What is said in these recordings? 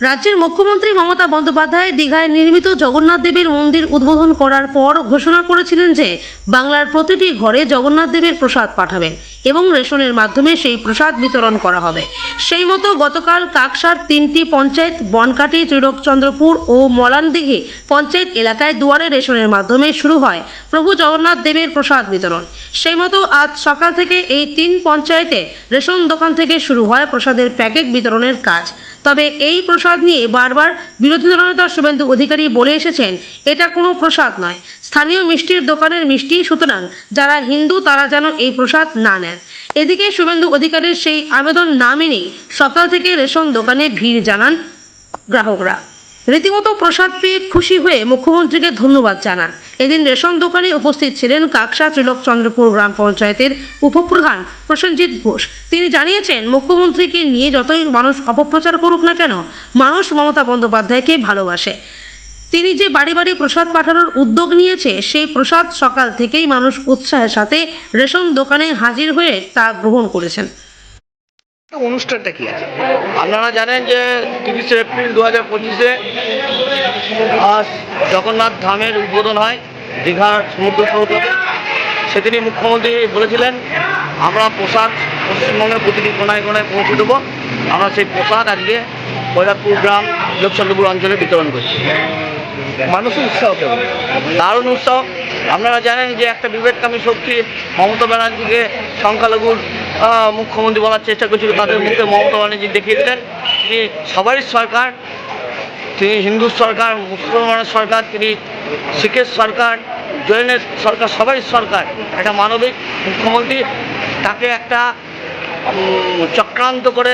রাজ্যের মুখ্যমন্ত্রী মমতা বন্দ্যোপাধ্যায় দীঘায় নির্মিত জগন্নাথ দেবের মন্দির উদ্বোধন করার পর ঘোষণা করেছিলেন যে বাংলার প্রতিটি ঘরে জগন্নাথ দেবের প্রসাদ পাঠাবেন এবং রেশনের মাধ্যমে সেই প্রসাদ বিতরণ করা হবে। সেই মতো গতকাল কাকসার 3টি পঞ্চায়েত বনকাটি, ত্রিলোকচন্দ্রপুর ও মলানদিঘি পঞ্চায়েত এলাকায় দুয়ারে রেশনের মাধ্যমে শুরু হয় প্রভু জগন্নাথ দেবের প্রসাদ বিতরণ। সেই মতো আজ সকাল থেকে এই 3 পঞ্চায়েতে রেশন দোকান থেকে শুরু হয় প্রসাদের প্যাকেট বিতরণের কাজ। তবে এই প্রসাদ নিয়ে বারবার বিরোধী দলনেতা শুভেন্দু অধিকারী বলে এসেছেন, এটা কোনো প্রসাদ নয়, স্থানীয় মিষ্টির দোকানের মিষ্টি, সুতরাং যারা হিন্দু তারা যেন এই প্রসাদ না নেন। এদিকে শুভেন্দু অধিকারীর সেই আবেদন না মেনেই সকাল থেকে রেশন দোকানে ভিড় জানান গ্রাহকরা। রীতিমতো প্রসাদ পেয়ে খুশি হয়ে মুখ্যমন্ত্রীকে ধন্যবাদ জানান। এদিন রেশন দোকানে উপস্থিত ছিলেন কাকসা ত্রিলোকচন্দ্রপুর গ্রাম পঞ্চায়েতের উপপ্রধান প্রসেনজিৎ ঘোষ। তিনি জানিয়েছেন, মুখ্যমন্ত্রীকে নিয়ে যতই মানুষ অপপ্রচার করুক না কেন, মানুষ মমতা বন্দ্যোপাধ্যায়কে ভালোবাসে। তিনি যে বাড়ি বাড়ি প্রসাদ পাঠানোর উদ্যোগ নিয়েছে, সেই প্রসাদ সকাল থেকেই মানুষ উৎসাহের সাথে রেশন দোকানে হাজির হয়ে তা গ্রহণ করেছেন। অনুষ্ঠানটা কি আছে? আপনারা জানেন যে 30শে এপ্রিল 2025-এ আজ জগন্নাথ ধামের উদ্বোধন হয় দীঘার সমুদ্র সৈকতে। সেদিনই মুখ্যমন্ত্রী বলেছিলেন, আমরা প্রসাদ পশ্চিমবঙ্গের প্রতিটি কোনায় কোনায় পৌঁছে দেবো। আমরা সেই প্রসাদ আজকে কৈলাসপুর গ্রাম, ত্রিলোকচন্দ্রপুর অঞ্চলে বিতরণ করছি। মানুষের উৎসাহ কেমন? দারুণ উৎসব। আপনারা জানেন যে একটা বিবেককামী শক্তি মমতা ব্যানার্জিকে সংখ্যালঘুর মুখ্যমন্ত্রী বলার চেষ্টা করছিল, তাদের মুখে মমতা ব্যানার্জি দেখিয়ে দিলেন তিনি সবারই সরকার, তিনি হিন্দুর সরকার, মুসলমানের সরকার, তিনি শিখের সরকার, জৈনের সরকার, সবারই সরকার। একটা মানবিক মুখ্যমন্ত্রী, তাকে একটা চক্রান্ত করে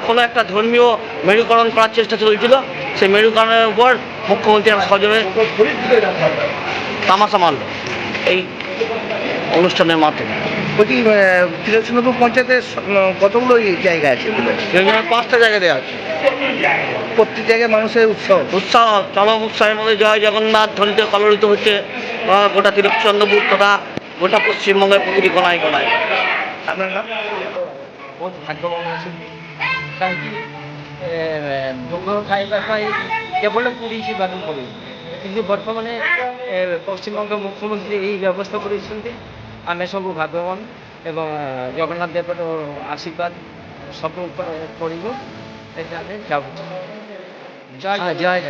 কোনো একটা ধর্মীয় মেরুকরণ করার চেষ্টা চলছিল। সেই মেরুকরণের উপর মুখ্যমন্ত্রী একটা সজোরে তামাশা মারল এই অনুষ্ঠানের মাধ্যমে। বলছি, ত্রিলোকচন্দ্রপুর পঞ্চায়েতের কতগুলো জায়গা আছে? এখানে 5টা জায়গা দেওয়া আছে। প্রত্যেক জায়গায় মানুষের উৎসাহ। উৎসাহ, চরম উৎসাহের মধ্যে জয় জগন্নাথ ধ্বনিতে কলরিত হচ্ছে গোটা ত্রিলোকচন্দ্রপুর তথা গোটা পশ্চিমবঙ্গের প্রতিটি কোনায় কোনায়। আপনার নাম? বহুত ভাগ্যবান আছেন, কারণ কি যোগ্য খাইবাই কেবল পুলিশই বাতিল করে, কিন্তু বর্তমানে পশ্চিমবঙ্গের মুখ্যমন্ত্রী এই ব্যবস্থা করেছেন যে আমি সব ভাগ্যবান এবং জগন্নাথ দেবের আশীর্বাদ সব করিব, এটা আমি যাব। জয় জয়।